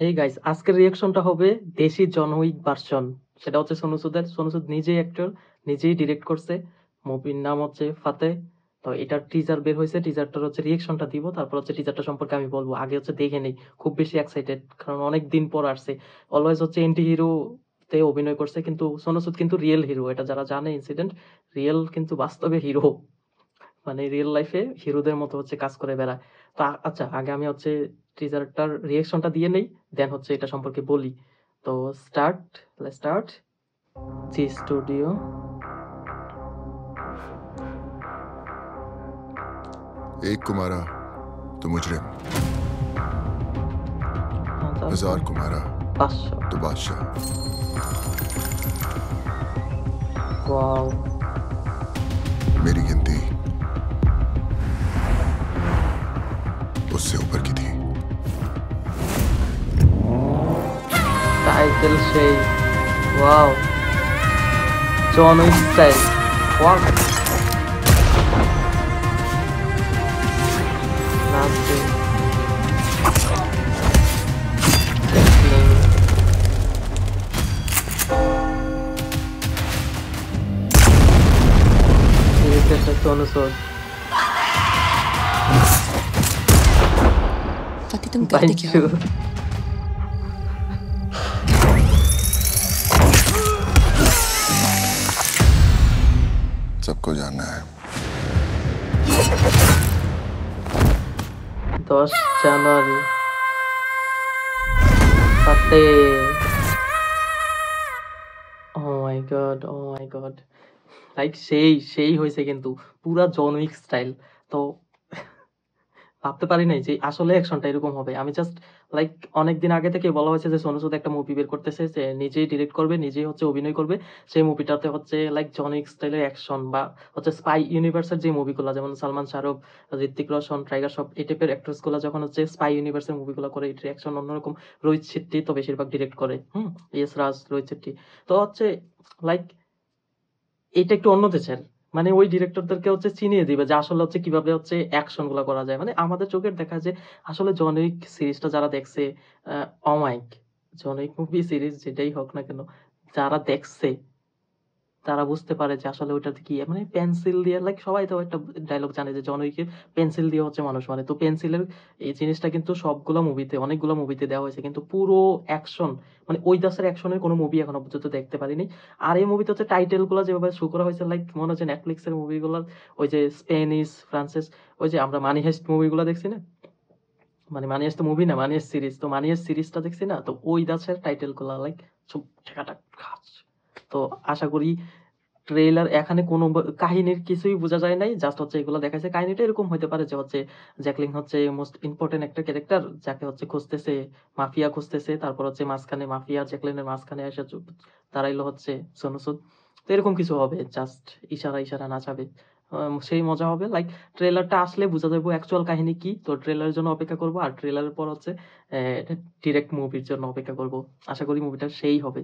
Hey guys, আজকের রিয়াকশনটা হবে দেশি জন উইক ভার্সন। সেটা হচ্ছে সোনু সুদের। সোনু সুদ নিজেই অ্যাক্টর, নিজেই ডিরেক্ট করছে। মুভির নাম হচ্ছে ফাতে। তো এটার টিজার বের হয়েছে, টিজারটার হচ্ছে রিয়াকশনটা দিব, তারপর হচ্ছে টিজারটা সম্পর্কে আমি বলবো। আগে হচ্ছে দেখে নেই, খুব বেশি এক্সাইটেড, কারণ অনেক দিন পর আসছে। অলওয়েজ হচ্ছে এন্টি হিরো তে অভিনয় করছে, কিন্তু সোনু সুদ কিন্তু রিয়েল হিরো। এটা যারা জানে ইনসিডেন্ট, রিয়েল কিন্তু বাস্তবে হিরো, মানে রিয়েল লাইফে হিরোদের মতো হচ্ছে কাজ করে বেড়ায়। তো আচ্ছা, আগে আমি হচ্ছে টিজারটার রিয়েকশনটা দিয়ে নেই, দেন হচ্ছে এটা সম্পর্কে বলি। তো start, let's start. G studio. एक को मारा तो मुजरिम, তারপর 1000 को मारा 500। तो बादशाह। ওয়াও। मेरी गिनती उससे ऊपर की थी। টাইটেল সেই। Wow. John Wick style. Wow. নাচে। सोनू सूद। पति तुम करते क्या हो? सबको जानना है। 10 জানুয়ারি ফাতে। ও মাই গড, ও মাই গড। লাইক সেই হয়েছে কিন্তু, পুরা জন উইক স্টাইল। তো ভাবতে পারি নাই যে আসলে অ্যাকশনটা এরকম হবে। আমি জাস্ট লাইক অনেকদিন আগে থেকে বলা হয়েছে যে সোনু সুদ একটা মুভি বের করতেছে, যে নিজেই ডিরেক্ট করবে, নিজেই হচ্ছে অভিনয় করবে। সেই মুভিটাতে হচ্ছে লাইক জন উইক স্টাইলের অ্যাকশন, বা হচ্ছে স্পাই ইউনিভার্সের যে মুভিগুলো, যেমন সালমান শাহরুখ, ঋত্বিক রোশন, টাইগার শ্রফ, এই টাইপের অ্যাক্টরস গুলো যখন হচ্ছে স্পাই ইউনিভার্সের মুভিগুলো করে, এটার অ্যাকশন অন্যরকম। রোহিত শেট্টি তো বেশিরভাগ ডিরেক্ট করে, এস রাজ, রোহিত শেট্টি। তো হচ্ছে লাইক এটা একটু অন্য দেশের, মানে ওই ডিরেক্টরদেরকে হচ্ছে চিনিয়ে দিবে যে আসলে হচ্ছে কিভাবে হচ্ছে অ্যাকশন গুলা করা যায়। মানে আমাদের চোখের দেখা যে আসলে জন উইক সিরিজটা যারা দেখছে, অমাইক, জন উইক মুভি সিরিজ যেটাই হোক না কেন, যারা দেখছে তারা বুঝতে পারে যে আসলে ওইটাতে কি, মানে পেন্সিল দিয়ে, লাইক সবাই তো একটা ডায়লগ জানে যে জন উইকে পেন্সিল দিয়ে হচ্ছে মানুষ মারে। তো পেন্সিলের এই জিনিসটা কিন্তু সবগুলো মুভিতে, অনেকগুলো মুভিতে দেওয়া হয়েছে, কিন্তু পুরো অ্যাকশন, মানে ওই দাসের অ্যাকশনের কোনো মুভি এখনো পর্যন্ত দেখতে পারিনি। আর এই মুভিতে হচ্ছে টাইটেল গুলো যেভাবে শো করা হয়েছে, লাইক মনে হচ্ছে নেটফ্লিক্স এর মুভিগুলোর, ওই যে স্প্যানিশ, ফ্রান্সিস, ওই যে আমরা মানি হেস্ট মুভিগুলো দেখছি না, মানে মানি হেস্ট মুভি না, মানি হেস্ট সিরিজ, তো মানি হেস্ট সিরিজটা দেখছি না, তো ওই দাসের টাইটেল গুলো লাইক সব ঠেকাটাক খাস। তো আশা করি ট্রেইলার, এখানে কোনো কাহিনীর কিছুই বোঝা যায় নাই, জাস্ট হচ্ছে এগুলো দেখাইছে। কাহিনীটা এরকম হইতে পারে যে হচ্ছে জ্যাকলিন হচ্ছে মোস্ট ইম্পর্টেন্ট একটা ক্যারেক্টার, যাকে হচ্ছে খুঁজতেছে, মাফিয়া খুঁজতেছে, তারপর হচ্ছে মাঝখানে মাফিয়া জ্যাকলিনের মাঝখানে এসে দাঁড়াইলো হচ্ছে সোনু সুদ। তো এরকম কিছু হবে, জাস্ট ইশারা ইশারা নাচাবে। সেই মজা হবে। লাইক ট্রেলারটা আসলে বোঝা যাবে অ্যাকচুয়াল কাহিনী কি। তো ট্রেলারের জন্য অপেক্ষা করবো, আর ট্রেলারের পর হচ্ছে ডিরেক্ট মুভির জন্য অপেক্ষা করব। আশা করি মুভিটা সেই হবে।